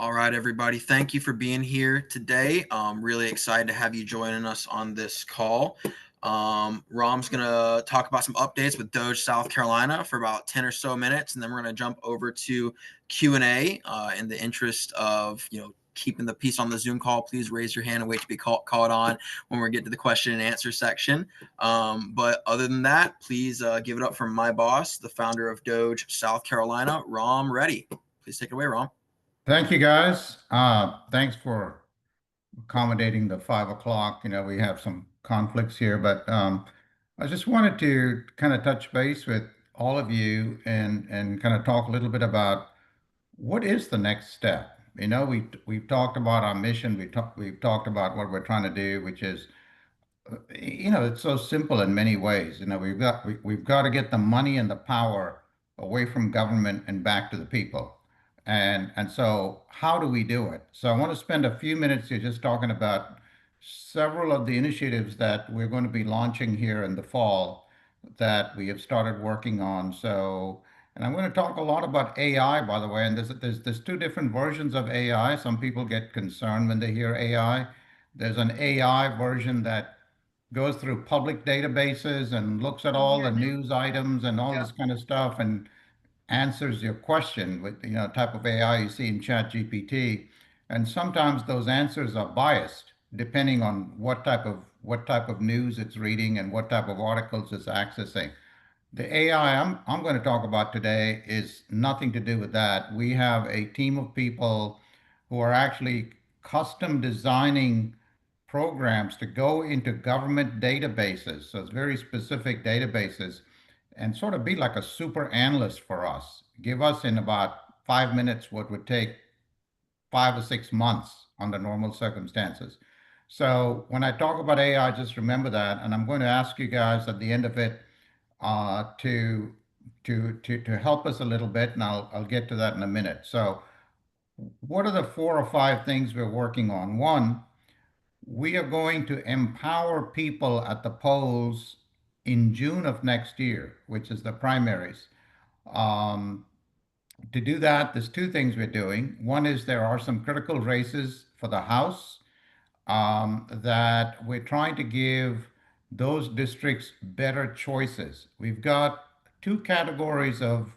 All right, everybody. Thank you for being here today. I'm really excited to have you joining us on this call. Rom's going to talk about some updates with Doge South Carolina for about 10 or so minutes, and then we're going to jump over to Q&A. In the interest of, keeping the peace on the Zoom call, please raise your hand and wait to be called on when we get to the question and answer section. But other than that, please give it up for my boss, the founder of Doge South Carolina, Rom Reddy. Please take it away, Rom. Thank you, guys. Thanks for accommodating the 5 o'clock. We have some conflicts here, but I just wanted to kind of touch base with all of you and kind of talk a little bit about what is the next step. We've talked about our mission. We've talked about what we're trying to do, which is it's so simple in many ways. We've got to get the money and the power away from government and back to the people. And so how do we do it? So I want to spend a few minutes here just talking about several of the initiatives that we're going to be launching here in the fall that we have started working on. And I'm going to talk a lot about AI, by the way, and there's two different versions of AI. Some people get concerned when they hear AI. There's an AI version that goes through public databases and looks at all the news items and all this kind of stuff and answers your question with type of AI you see in Chat GPT. And sometimes those answers are biased depending on what type of news it's reading and what type of articles it's accessing. The AI I'm going to talk about today is nothing to do with that. We have a team of people who are actually custom designing programs to go into government databases. So it's very specific databases and sort of be like a super analyst for us. Give us in about 5 minutes what would take 5 or 6 months under normal circumstances. So when I talk about AI, just remember that, and I'm going to ask you guys at the end of it to help us a little bit, and I'll get to that in a minute. So what are the 4 or 5 things we're working on? One, we are going to empower people at the polls in June of next year, which is the primaries. Um, to do that, there's two things we're doing. One is there are some critical races for the House that we're trying to give those districts better choices. We've got two categories of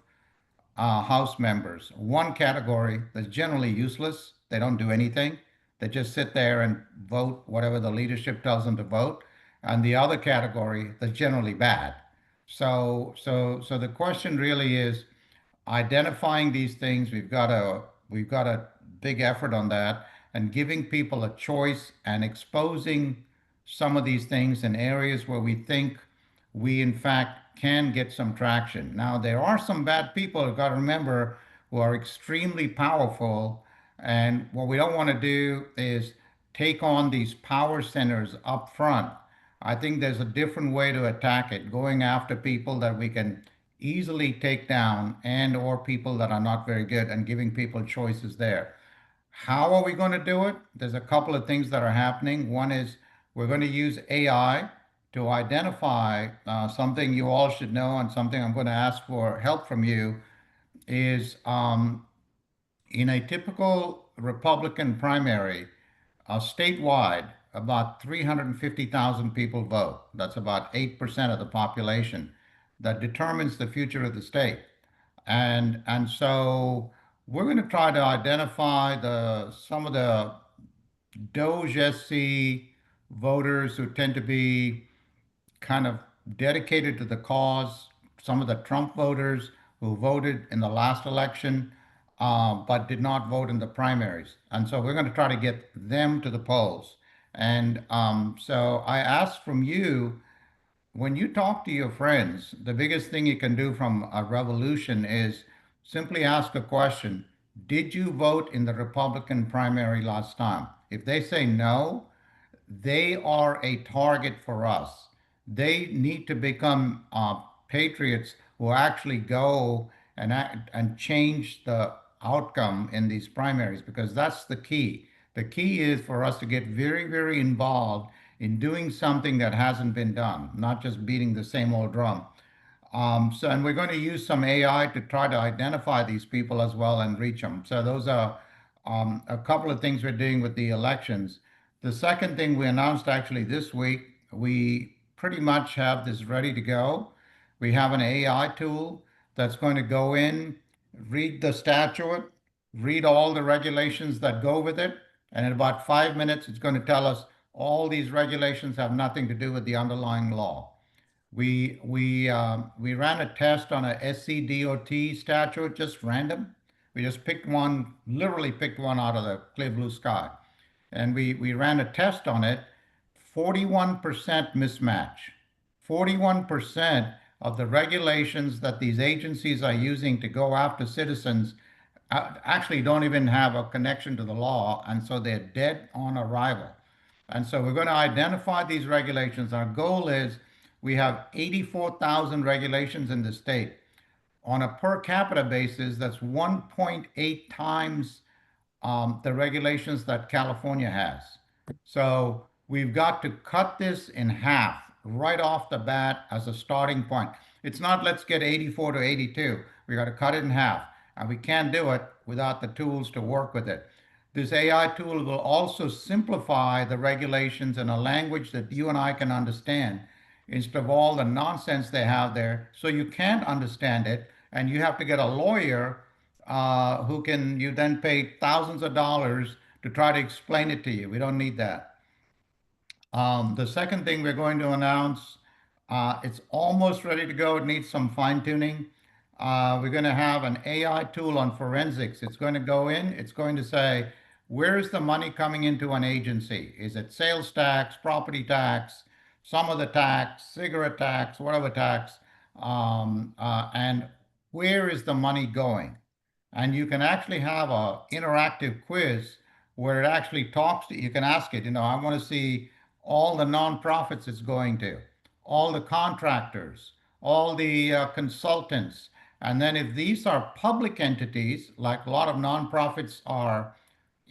House members. One category that's generally useless, they don't do anything, they just sit there and vote whatever the leadership tells them to vote. And the other category that's generally bad. So the question really is identifying these things. We've got a big effort on that and giving people a choice and exposing some of these things in areas where we think we in fact can get some traction. Now there are some bad people, you've got to remember, who are extremely powerful, and what we don't want to do is take on these power centers up front. I think there's a different way to attack it, going after people that we can easily take down and or people that are not very good and giving people choices there. How are we going to do it? There's a couple of things that are happening. One is we're going to use AI to identify something you all should know, and something I'm going to ask for help from you is in a typical Republican primary, statewide, about 350,000 people vote. That's about 8% of the population that determines the future of the state. And so we're going to try to identify some of the DOGESC voters who tend to be kind of dedicated to the cause, some of the Trump voters who voted in the last election but did not vote in the primaries. And so we're going to try to get them to the polls. And so I ask from you, when you talk to your friends, the biggest thing you can do from a revolution is simply ask a question. Did you vote in the Republican primary last time? If they say no, they are a target for us. They need to become patriots who actually go and act and change the outcome in these primaries, because that's the key. The key is for us to get very, very involved in doing something that hasn't been done, not just beating the same old drum. And we're going to use some AI to try to identify these people as well and reach them. So those are A couple of things we're doing with the elections. The second thing we announced actually this week, we pretty much have this ready to go. We have an AI tool that's going to go in, read the statute, read all the regulations that go with it, and in about 5 minutes, it's going to tell us all these regulations have nothing to do with the underlying law. We ran a test on a SCDOT statute, just random. We just picked one, literally picked one out of the clear blue sky, and we ran a test on it. 41% mismatch. 41% of the regulations that these agencies are using to go after citizens actually don't even have a connection to the law, and so they're dead on arrival. And so we're going to identify these regulations. Our goal is we have 84,000 regulations in the state. On a per capita basis, that's 1.8 times the regulations that California has. So we've got to cut this in half right off the bat as a starting point. It's not let's get 84 to 82. We got to cut it in half. And we can't do it without the tools to work with it. This AI tool will also simplify the regulations in a language that you and I can understand instead of all the nonsense they have there. So you can't understand it, and you have to get a lawyer who can you then pay thousands of dollars to try to explain it to you. We don't need that. The second thing we're going to announce, it's almost ready to go. It needs some fine tuning. We're going to have an AI tool on forensics. It's going to go in, it's going to say, where is the money coming into an agency? Is it sales tax, property tax, some of the tax, cigarette tax, whatever tax? And where is the money going? And you can actually have a interactive quiz where it actually talks to you. Can ask it, I want to see all the nonprofits it's going to, all the contractors, all the consultants. And then if these are public entities, like a lot of nonprofits are,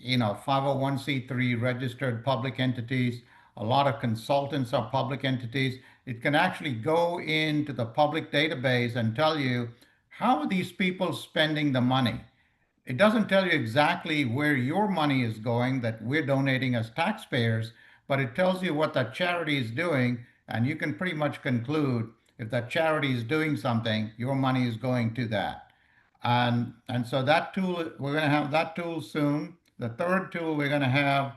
501(c)(3) registered public entities, a lot of consultants are public entities. It can actually go into the public database and tell you how are these people spending the money. It doesn't tell you exactly where your money is going that we're donating as taxpayers, but it tells you what that charity is doing, and you can pretty much conclude if that charity is doing something, your money is going to that. And so that tool, we're going to have that tool soon. The third tool we're going to have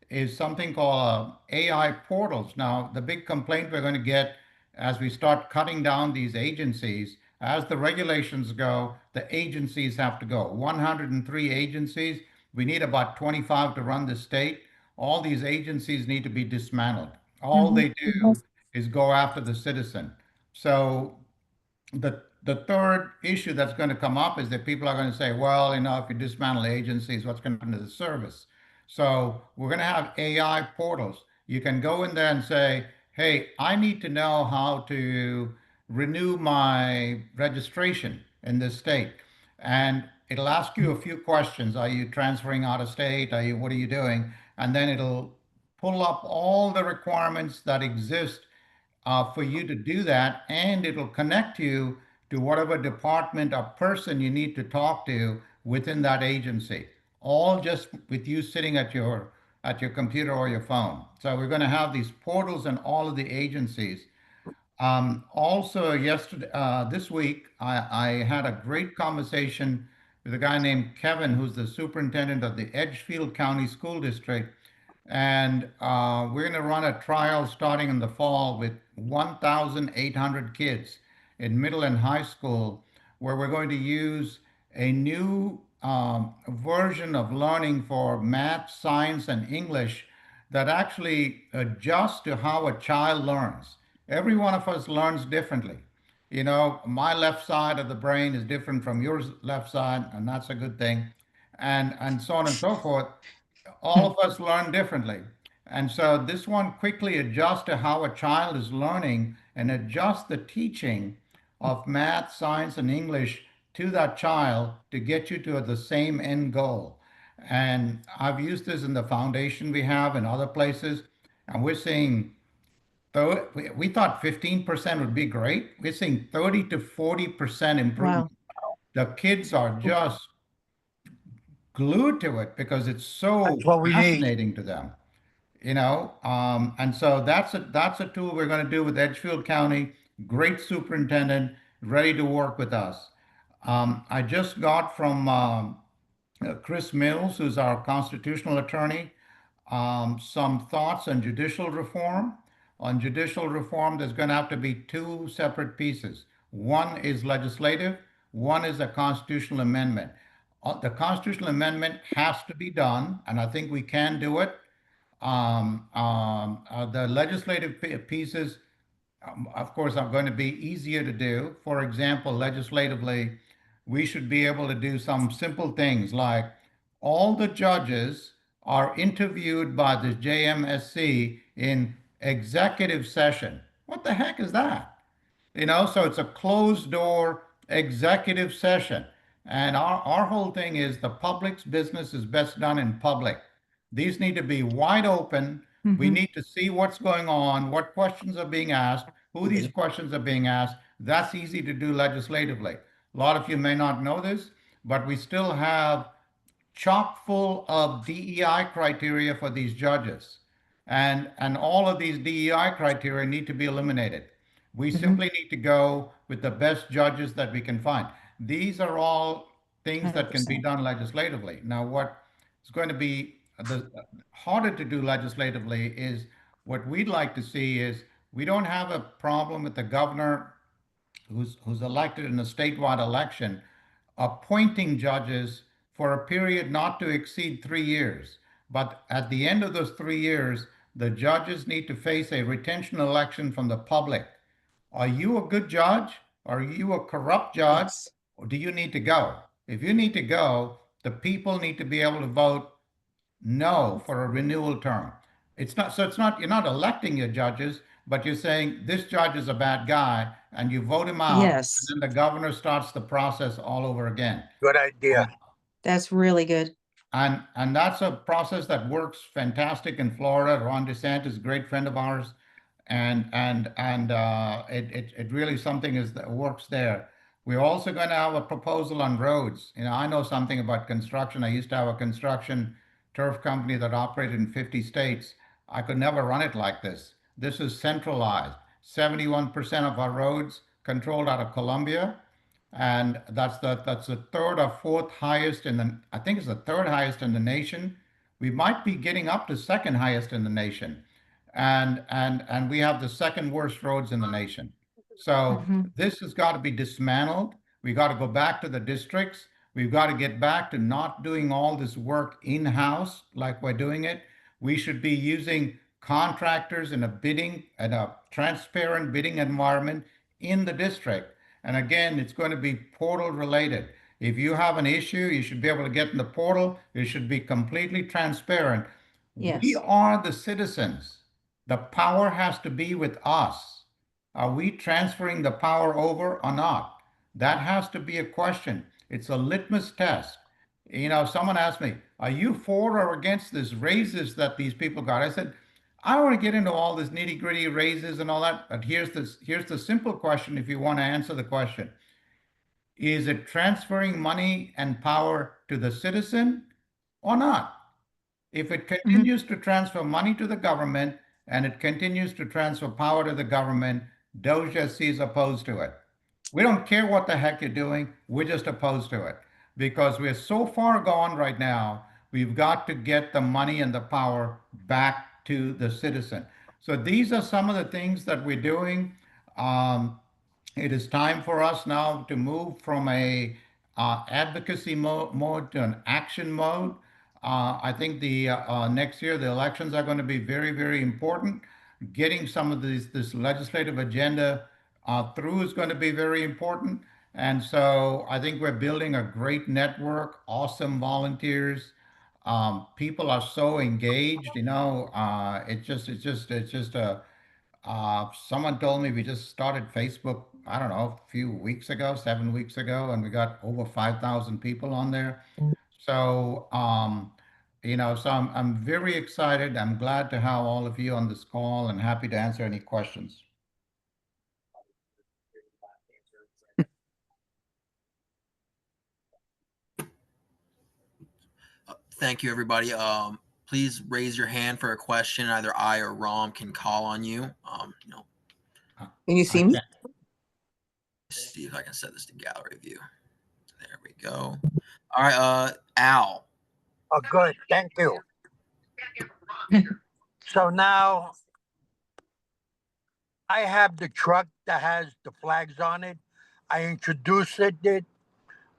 is something called AI portals. Now, the big complaint we're going to get as we start cutting down these agencies, as the regulations go, the agencies have to go. 103 agencies. We need about 25 to run the state. All these agencies need to be dismantled. All Mhm. they do is go after the citizen. So the third issue that's going to come up is that people are going to say, well, if you dismantle agencies, what's going to happen to the service? So we're going to have AI portals. You can go in there and say, hey, I need to know how to renew my registration in this state. And it'll ask you a few questions. Are you transferring out of state? What are you doing? And then it'll pull up all the requirements that exist for you to do that, and it'll connect you to whatever department or person you need to talk to within that agency, all just with you sitting at your computer or your phone. So we're going to have these portals in all of the agencies. Also, this week, I had a great conversation with a guy named Kevin, who's the superintendent of the Edgefield County School District. And we're going to run a trial starting in the fall with 1,800 kids in middle and high school, where we're going to use a new version of learning for math, science, and English that actually adjusts to how a child learns. Every one of us learns differently. My left side of the brain is different from your left side, and that's a good thing. And so on and so forth. All of us learn differently. And so this one quickly adjusts to how a child is learning and adjusts the teaching of math, science, and English to that child to get you to the same end goal. And I've used this in the foundation we have in other places, and we're seeing, though we thought 15% would be great, we're seeing 30 to 40% improvement. Wow. The kids are just glued to it because it's That's so what we need. fascinating to them. And so that's a tool we're going to do with Edgefield County. Great superintendent, ready to work with us. I just got from Chris Mills, who's our constitutional attorney, some thoughts on judicial reform. On judicial reform, there's going to have to be two separate pieces. One is legislative, one is a constitutional amendment. The constitutional amendment has to be done, and I think we can do it. The legislative pieces, of course, are going to be easier to do. For example, legislatively, we should be able to do some simple things like all the judges are interviewed by the JMSC in executive session. What the heck is that? So it's a closed door executive session. And our whole thing is the public's business is best done in public. These need to be wide open. We Mhm. need to see what's going on, what questions are being asked, who these questions are being asked. That's easy to do legislatively. A lot of you may not know this, but we still have chock full of DEI criteria for these judges. And all of these DEI criteria need to be eliminated. We Mhm. simply need to go with the best judges that we can find. These are all things that can be 100%. done legislatively. Now, what is going to be the harder to do legislatively is what we'd like to see is we don't have a problem with the governor who's elected in a statewide election, appointing judges for a period not to exceed 3 years. But at the end of those 3 years, the judges need to face a retention election from the public. Are you a good judge? Are you a corrupt judge? Yes. Or do you need to go? If you need to go, the people need to be able to vote no for a renewal term. It's not you're not electing your judges, but you're saying this judge is a bad guy and you vote him out, and Yes. then the governor starts the process all over again. Good idea. That's really good. And that's a process that works fantastic in Florida. Ron DeSantis, a great friend of ours, and it really something is that works there. We're also going to have a proposal on roads. I know something about construction. I used to have a construction turf company that operated in 50 states. I could never run it like this. This is centralized. 71% of our roads controlled out of Columbia, and that's the third or fourth highest in the, I think it's the third highest in the nation. We might be getting up to second highest in the nation, and we have the second worst roads in the nation. So Mhm. this has got to be dismantled. We got to go back to the districts. We've got to get back to not doing all this work in-house like we're doing it. We should be using contractors in a transparent bidding environment in the district. And again, it's going to be portal related. If you have an issue, you should be able to get in the portal. It should be completely transparent. We Yes. are the citizens. The power has to be with us. Are we transferring the power over or not? That has to be a question. It's a litmus test. Someone asked me, are you for or against this raises that these people got? I said, I don't want to get into all this nitty gritty raises and all that, but here's the simple question if you want to answer the question. Is it transferring money and power to the citizen or not? If it Mhm. continues to transfer money to the government and it continues to transfer power to the government, DOGESC is opposed to it. We don't care what the heck you're doing. We're just opposed to it because we're so far gone right now. We've got to get the money and the power back to the citizen. So these are some of the things that we're doing. Um, it is time for us now to move from a advocacy mode to an action mode. I think the next year the elections are going to be very, very important. Getting some of this legislative agenda through is going to be very important. And so I think we're building a great network, awesome volunteers. People are so engaged. It's just a someone told me we just started Facebook, I don't know, a few weeks ago, 7 weeks ago, and we got over 5,000 people on there. So, I'm very excited. I'm glad to have all of you on this call and happy to answer any questions. Thank you, everybody. Please raise your hand for a question. Either I or Rom can call on you. Can you I see me? can't- See if I can set this to gallery view. There we go. All right, Al. Oh, good. Thank you. So now I have the truck that has the flags on it. I introduced it.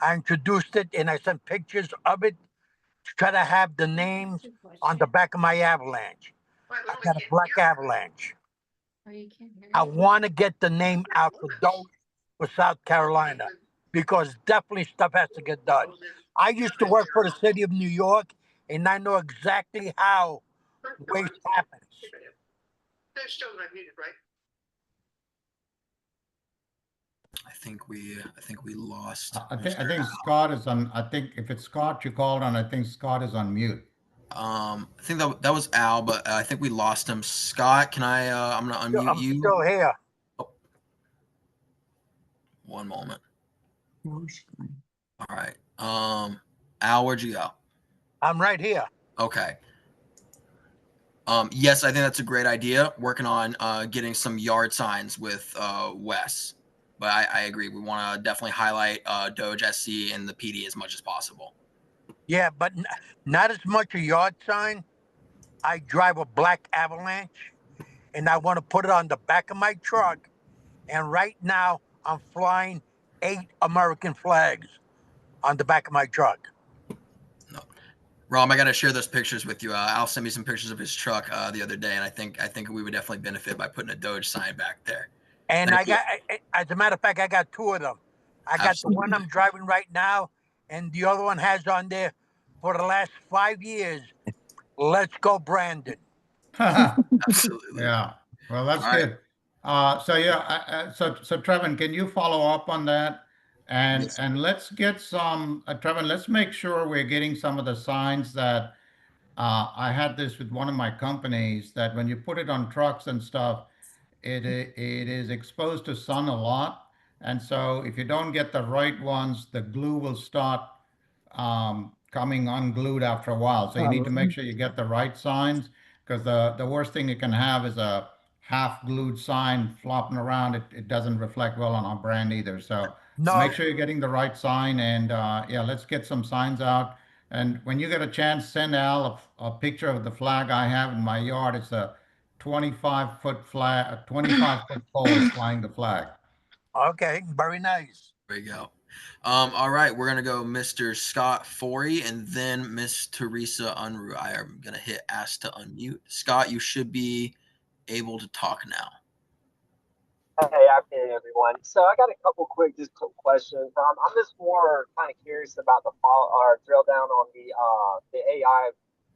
And I sent pictures of it to try to have the names on the back of my Avalanche. I got a black Avalanche. I want to get the name out for those for South Carolina because definitely stuff has to get done. I used to work for the city of New York, and I know exactly how waste happens. I think we lost. I think Scott is on. I think if it's Scott you called on, I think Scott is on mute. I think that was Al, but I think we lost him. Scott, can I? I'm gonna unmute I'm you. still here. Oh. One moment. All right. Al, where'd you go? I'm right here. Okay. Yes, I think that's a great idea. Working on getting some yard signs with Wes. But I agree. We want to definitely highlight DOGESC and the PD as much as possible. Yeah, but not as much a yard sign. I drive a black Avalanche, and I want to put it on the back of my truck. And right now, I'm flying 8 American flags on the back of my truck. No. Rom, I got to share those pictures with you. Al sent me some pictures of his truck the other day, and I think we would definitely benefit by putting a Doge sign back there. And Thank you. as a matter of fact, I got 2 of them. I got Absolutely. the one I'm driving right now, and the other one has on there for the last 5 years. Let's go, Brandon. Absolutely. Yeah. Well, that's All right. good. So yeah, so Trevin, can you follow up on that? And Yes. and let's get some, Trevin, let's make sure we're getting some of the signs that I had this with one of my companies that when you put it on trucks and stuff, it is exposed to sun a lot. And so if you don't get the right ones, the glue will start coming unglued after a while. So you need to make sure you get the right signs because the worst thing you can have is a half glued sign flopping around. It doesn't reflect well on our brand either. So No, make sure you're getting the right sign and yeah, let's get some signs out. And when you get a chance, send Al a picture of the flag I have in my yard. It's a 25-foot flag, a 25-foot pole flying the flag. okay, very nice. There you go. All right, we're gonna go Mr. Scott Forey and then Miss Teresa Unruh. I am gonna hit ask to unmute. Scott, you should be able to talk now. Hey, afternoon, everyone. So I got a couple quick questions. I'm just more kind of curious about the follow or drill down on the AI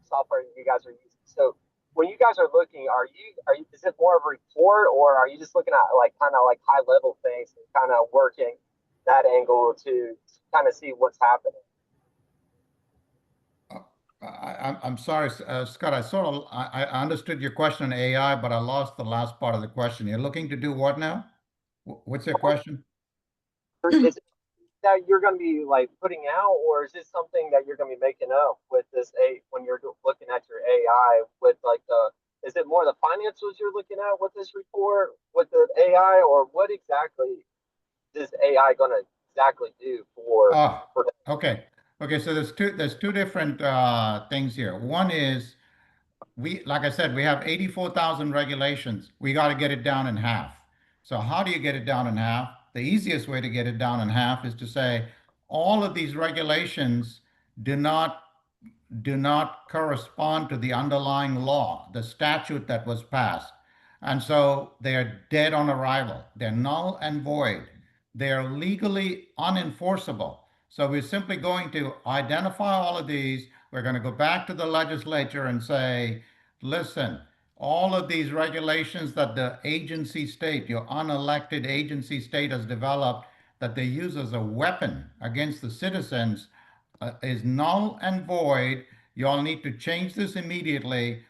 software you guys are using. So when you guys are looking, are you is it more of a report or are you just looking at like kind of like high level things and kind of working that angle to kind of see what's happening? I'm sorry, Scott. I understood your question on AI, but I lost the last part of the question. You're looking to do what now? What's your question? Is it that you're going to be like putting out, or is this something that you're going to be making up with this a when you're looking at your AI with like the? Is it more the financials you're looking at with this report with the AI, or what exactly is AI going to exactly do Ah, for? okay. Okay, so there's two different things here. One is like I said, we have 84,000 regulations. We got to get it down in half. So how do you get it down in half? The easiest way to get it down in half is to say all of these regulations do not correspond to the underlying law, the statute that was passed. And so they are dead on arrival. They're null and void. They are legally unenforceable. So we're simply going to identify all of these. We're going to go back to the legislature and say, listen, all of these regulations that the agency state, your unelected agency state has developed, that they use as a weapon against the citizens is null and void. You all need to change this immediately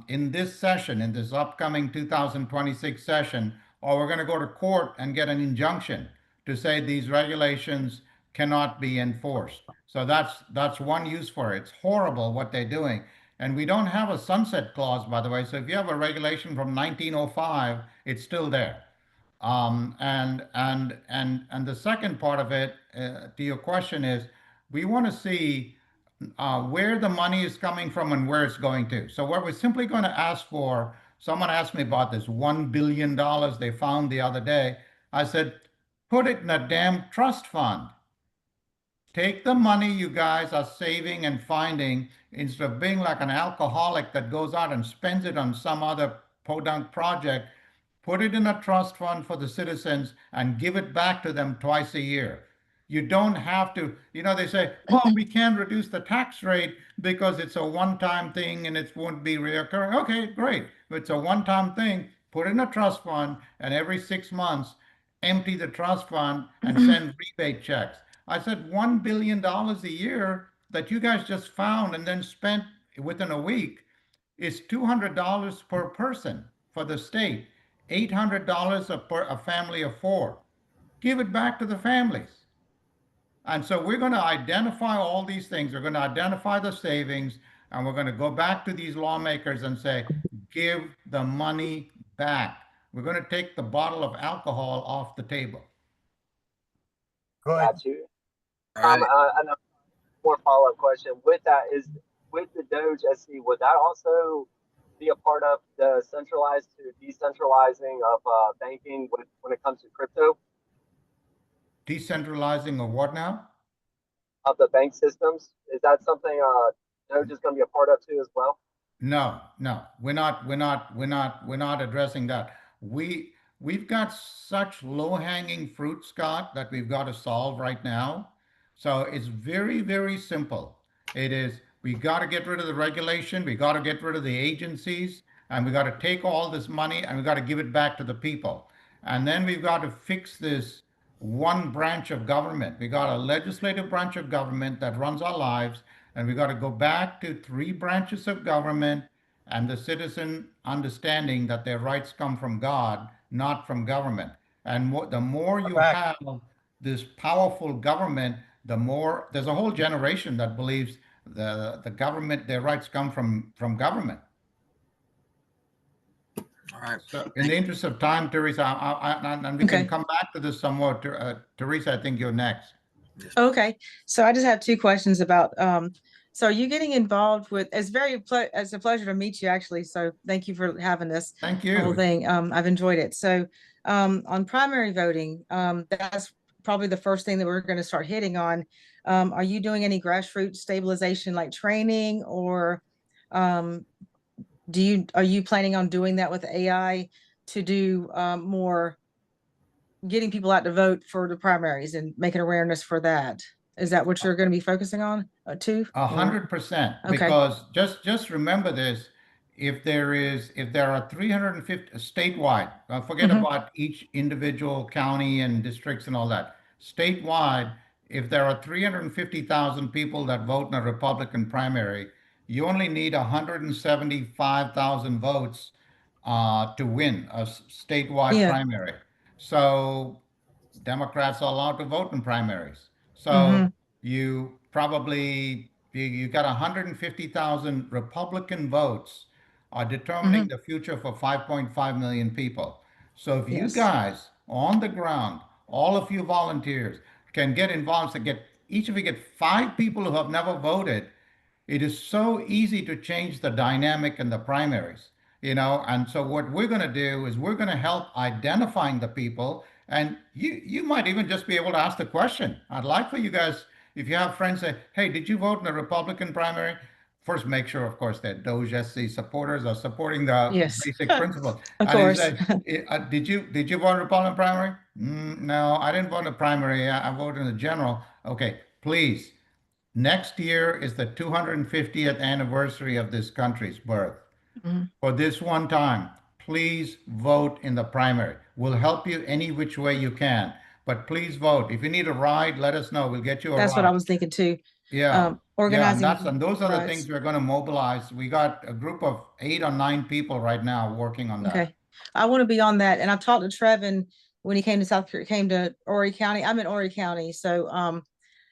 in this session, in this upcoming 2026 session, or we're going to go to court and get an injunction to say these regulations cannot be enforced. So that's one use for it. It's horrible what they're doing. And we don't have a sunset clause, by the way. So if you have a regulation from 1905, it's still there. And the second part of it, to your question is, we want to see where the money is coming from and where it's going to. So what we're simply going to ask for, someone asked me about this $1 billion they found the other day. I said, put it in a damn trust fund. Take the money you guys are saving and finding, instead of being like an alcoholic that goes out and spends it on some other podunk project, put it in a trust fund for the citizens and give it back to them twice a year. You don't have to, they say, oh, we can't reduce the tax rate because it's a one-time thing and it won't be reoccurring. Okay, great. If it's a one-time thing, put it in a trust fund, and every 6 months, empty the trust fund and send rebate checks. I said $1 billion a year that you guys just found and then spent within a week is $200 per person for the state, $800 a family of 4. Give it back to the families. And so we're going to identify all these things. We're going to identify the savings, and we're going to go back to these lawmakers and say, give the money back. We're going to take the bottle of alcohol off the table. Good. Got you. All right. Another more follow-up question with that is, with the DOGESC, would that also be a part of the centralized to decentralizing of banking when it comes to crypto? Decentralizing of what now? Of the bank systems, is that something DOGE is going to be a part of too as well? No, we're not addressing that. We've got such low-hanging fruit, Scott, that we've got to solve right now. So it's very, very simple. It is, we got to get rid of the regulation, we got to get rid of the agencies, and we got to take all this money and we got to give it back to the people. And then we've got to fix this one branch of government. We got a legislative branch of government that runs our lives, and we got to go back to 3 branches of government and the citizen understanding that their rights come from God, not from government. And the more you have this powerful government, the more there's a whole generation that believes the government, their rights come from government. All right. So in the interest of time, Teresa, and we can come back to this some more. Teresa, I think you're next. Okay, so I just have 2 questions about, so are you getting involved with, it's a pleasure to meet you, actually. So thank you for having this Thank whole you. thing. I've enjoyed it. So on primary voting, that's probably the first thing that we're going to start hitting on. Are you doing any grassroots stabilization like training, or are you planning on doing that with AI to do more getting people out to vote for the primaries and making awareness for that? Is that what you're going to be focusing on too? 100%. Okay. Because just remember this: if there are 350 statewide, forget about each individual county and districts and all that. Statewide, if there are 350,000 people that vote in a Republican primary, you only need 175,000 votes to win a statewide primary. So Democrats are allowed to vote in primaries. So you got 150,000 Republican votes are determining the future for 5.5 million people. So if you guys on the ground, all of you volunteers, can get involved, so each of you get 5 people who have never voted, it is so easy to change the dynamic in the primaries. And so what we're going to do is we're going to help identifying the people, and you might even just be able to ask the question. I'd like for you guys, if you have friends, say, hey, did you vote in a Republican primary? First, make sure, of course, that DOGESC supporters are supporting the basic principles. Of course. Say, did you vote in a Republican primary? No, I didn't vote in a primary. I voted in the general. Okay, please. Next year is the 250th anniversary of this country's birth. For this one time, please vote in the primary. We'll help you any which way you can, but please vote. If you need a ride, let us know. We'll get you a ride. That's what I was thinking too. Yeah. Organizing. And those are the things we're going to mobilize. We got a group of 8 or 9 people right now working on that. Okay. I want to be on that. And I've talked to Trevin when he came to Horry County. I'm in Horry County. So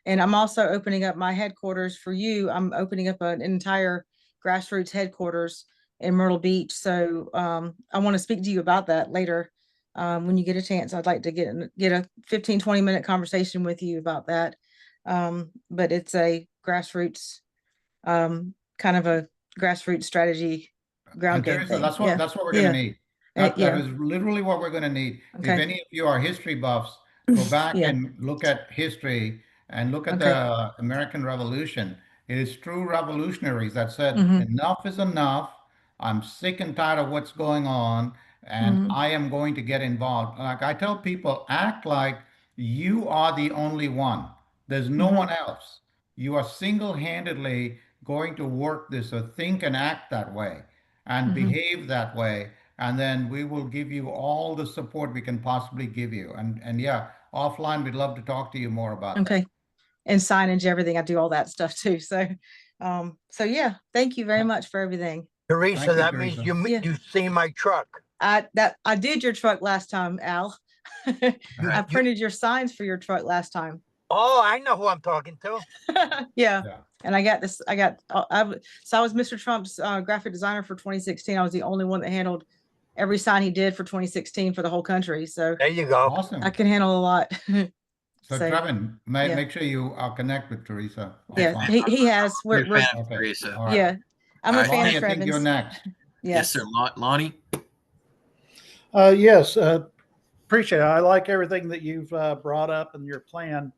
And I'm also opening up my headquarters for you. I'm opening up an entire grassroots headquarters in Myrtle Beach. So I want to speak to you about that later. When you get a chance, I'd like to get a 15, 20-minute conversation with you about that. But it's a grassroots, kind of a grassroots strategy ground game Teresa, thing. Yeah. that's what we're going to need. That Yeah. is literally what we're going to need. If Okay. any of you are history buffs, go back Yeah. and look at history and look at Okay. the American Revolution. It is true revolutionaries that said, Mhm. enough is enough. I'm sick and tired of what's going on, and Mhm. I am going to get involved. Like I tell people, act like you are the only one. There's no Mhm. one else. You are single-handedly going to work this, so think and act that way and Mhm. behave that way, and then we will give you all the support we can possibly give you. And yeah, offline, we'd love to talk to you more about that. Okay. And signage, everything. I do all that stuff too. So yeah, thank you very much for everything. Teresa, Thank you, that means Teresa. Yeah. you see my truck. I did your truck last time, Al. I You- printed your signs for your truck last time. Oh, I know who I'm talking to. Yeah. Yeah. And I was Mr. Trump's graphic designer for 2016. I was the only one that handled every sign he did for 2016 for the whole country. So There you go. Awesome. I can handle a lot. So, So, Trevin, yeah. make sure you connect with Teresa Yeah, offline. he has. Big We're fan of Okay. Teresa. All right. yeah. I'm All a right, fan Lonnie, of I think you're Trevin's. next. Yes, sir. Lonnie. Yes, appreciate it. I like everything that you've brought up in your plan.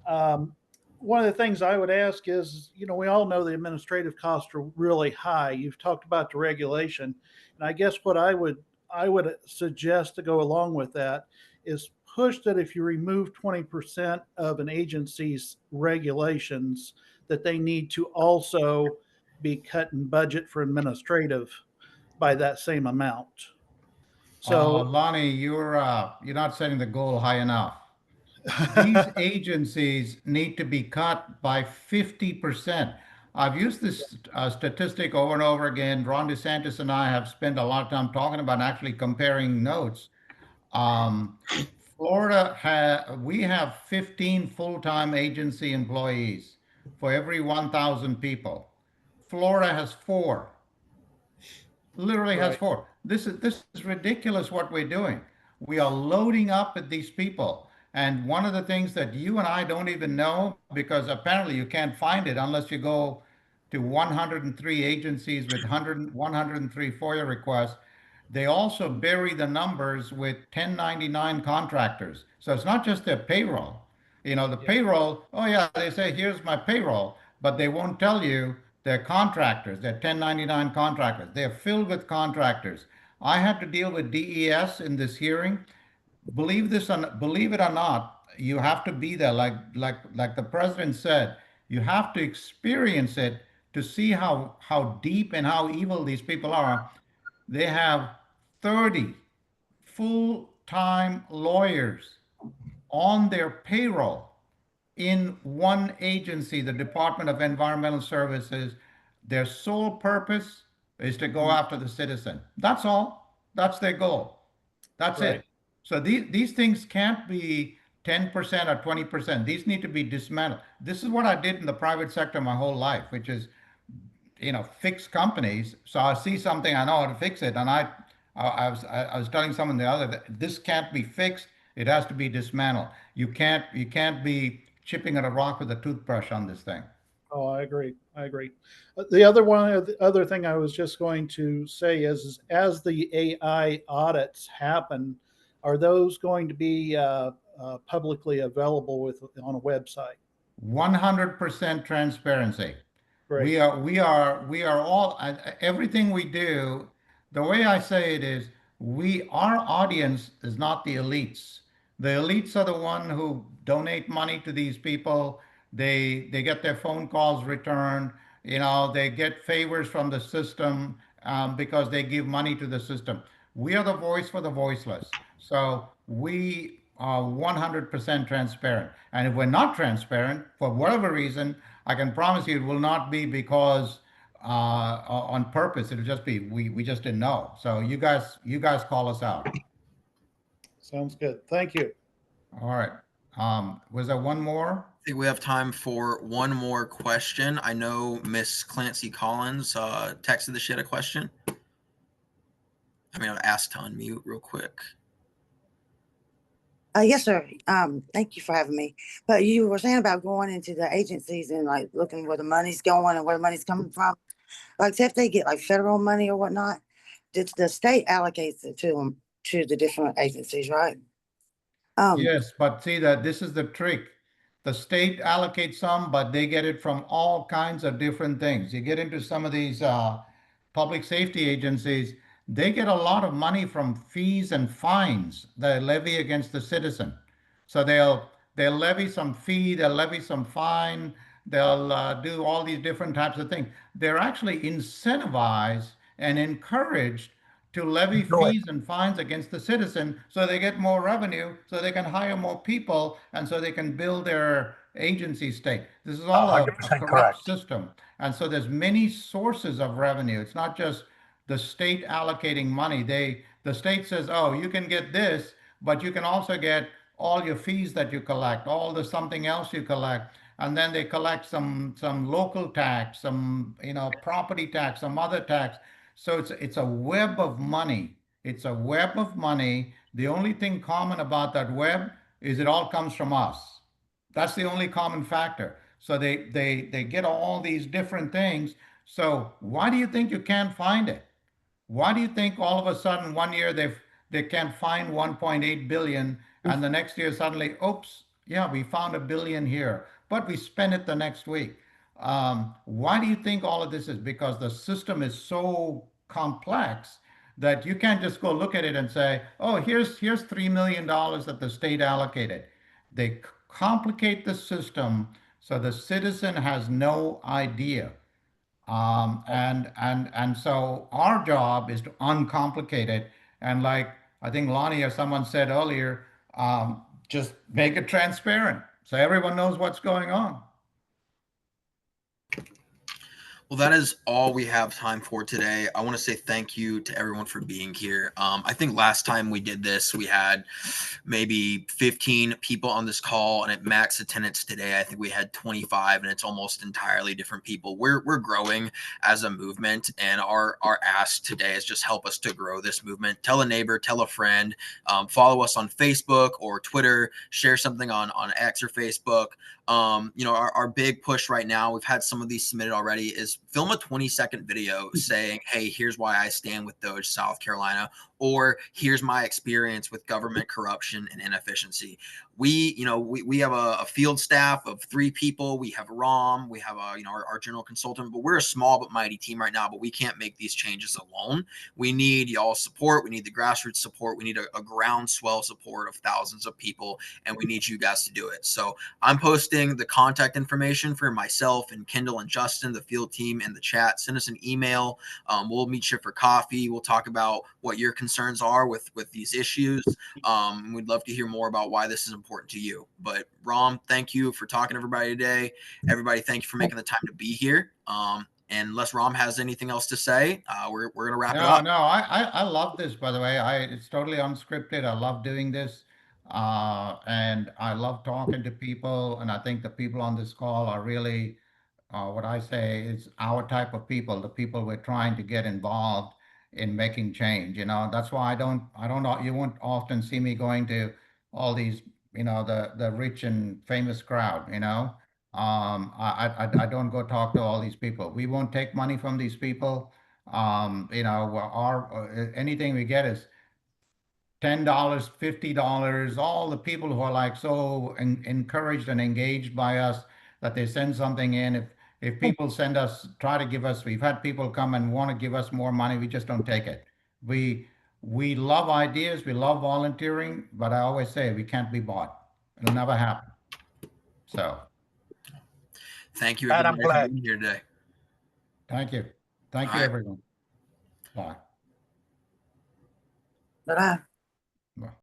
Um, one of the things I would ask is, we all know the administrative costs are really high. You've talked about the regulation, and I guess what I would suggest to go along with that is push that if you remove 20% of an agency's regulations, that they need to also be cut in budget for administrative by that same amount. So Lonnie, you're not setting the goal high enough. These agencies need to be cut by 50%. I've used this statistic over and over again. Ron DeSantis and I have spent a lot of time talking about actually comparing notes. Um, we have 15 full-time agency employees for every 1,000 people. Florida has 4. Literally has Right. 4. This is ridiculous what we're doing. We are loading up with these people. And one of the things that you and I don't even know, because apparently you can't find it unless you go to 103 agencies with 103 FOIA requests, they also bury the numbers with 1099 contractors. So it's not just their payroll. The payroll, oh yeah, they say, here's my payroll, but they won't tell you they're contractors, they're 1099 contractors. They're filled with contractors. I had to deal with DES in this hearing. Believe it or not, you have to be there. Like the president said, you have to experience it to see how deep and how evil these people are. They have 30 full-time lawyers on their payroll in one agency, the Department of Environmental Services. Their sole purpose is to go after the citizen. That's all. That's their goal. That's Right. it. So these things can't be 10% or 20%. These need to be dismantled. This is what I did in the private sector my whole life, which is, fix companies. So I see something, I know how to fix it. And I was telling someone the other that this can't be fixed. It has to be dismantled. You can't be chipping at a rock with a toothbrush on this thing. Oh, I agree. I agree. The other thing I was just going to say is as the AI audits happen, are those going to be publicly available on a website? 100% transparency. Great. We are all, everything we do, the way I say it is, our audience is not the elites. The elites are the one who donate money to these people. They get their phone calls returned. They get favors from the system because they give money to the system. We are the voice for the voiceless. So we are 100% transparent. And if we're not transparent, for whatever reason, I can promise you it will not be because on purpose. It'll just be we just didn't know. So you guys call us out. Sounds good. Thank you. All right. Was there one more? I think we have time for one more question. I know Miss Clancy Collins texted that she had a question. I mean, I've asked to unmute real quick. Yes, sir. Thank you for having me. But you were saying about going into the agencies and like looking where the money's going and where the money's coming from. Like, say if they get like federal money or whatnot, the state allocates it to them to the different agencies, right? Yes, but see that this is the trick. The state allocates some, but they get it from all kinds of different things. You get into some of these public safety agencies, they get a lot of money from fees and fines that levy against the citizen. So they'll levy some fee, they'll levy some fine, they'll do all these different types of things. They're actually incentivized and encouraged to levy Do it. fees and fines against the citizen so they get more revenue, so they can hire more people, and so they can build their agency state. This is all a 100% corrupt correct. system. And so there's many sources of revenue. It's not just the state allocating money. The state says, oh, you can get this, but you can also get all your fees that you collect, all the something else you collect. And then they collect some local tax, some property tax, some other tax. So it's a web of money. It's a web of money. The only thing common about that web is it all comes from us. That's the only common factor. So they get all these different things. So why do you think you can't find it? Why do you think all of a sudden one year they can't find 1.8 billion and the next year suddenly, oops, yeah, we found a billion here, but we spent it the next week. Why do you think all of this is? Because the system is so complex that you can't just go look at it and say, oh, here's $3 million that the state allocated. They complicate the system so the citizen has no idea. And so our job is to uncomplicate it. And like I think Lonnie or someone said earlier, just make it transparent so everyone knows what's going on. Well, that is all we have time for today. I want to say thank you to everyone for being here. I think last time we did this, we had maybe 15 people on this call, and at max attendance today, I think we had 25, and it's almost entirely different people. We're growing as a movement, and our ask today is just help us to grow this movement. Tell a neighbor, tell a friend, follow us on Facebook or Twitter, share something on X or Facebook. Our big push right now, we've had some of these submitted already, is film a 20-second video saying, hey, here's why I stand with DOGESC South Carolina, or here's my experience with government corruption and inefficiency. We have a field staff of 3 people. We have Rom, we have our general consultant, but we're a small but mighty team right now, but we can't make these changes alone. We need y'all's support. We need the grassroots support. We need a groundswell support of thousands of people, and we need you guys to do it. So I'm posting the contact information for myself and Kendall and Justin, the field team, in the chat. Send us an email. We'll meet you for coffee. We'll talk about what your concerns are with these issues. We'd love to hear more about why this is important to you. But Rom, thank you for talking to everybody today. Everybody, thank you for making the time to be here. And unless Rom has anything else to say, we're going to wrap it up. No, I love this, by the way. It's totally unscripted. I love doing this. And I love talking to people. And I think the people on this call are really, what I say is our type of people, the people we're trying to get involved in making change. That's why you won't often see me going to all these, the rich and famous crowd. I don't go talk to all these people. We won't take money from these people. Anything we get is $10, $50. All the people who are like so encouraged and engaged by us that they send something in. If people try to give us, we've had people come and want to give us more money, we just don't take it. We love ideas, we love volunteering, but I always say we can't be bought. It'll never happen. So thank you Glad I'm everybody for glad. being here today. thank you. Thank All you, right. everyone. Bye. But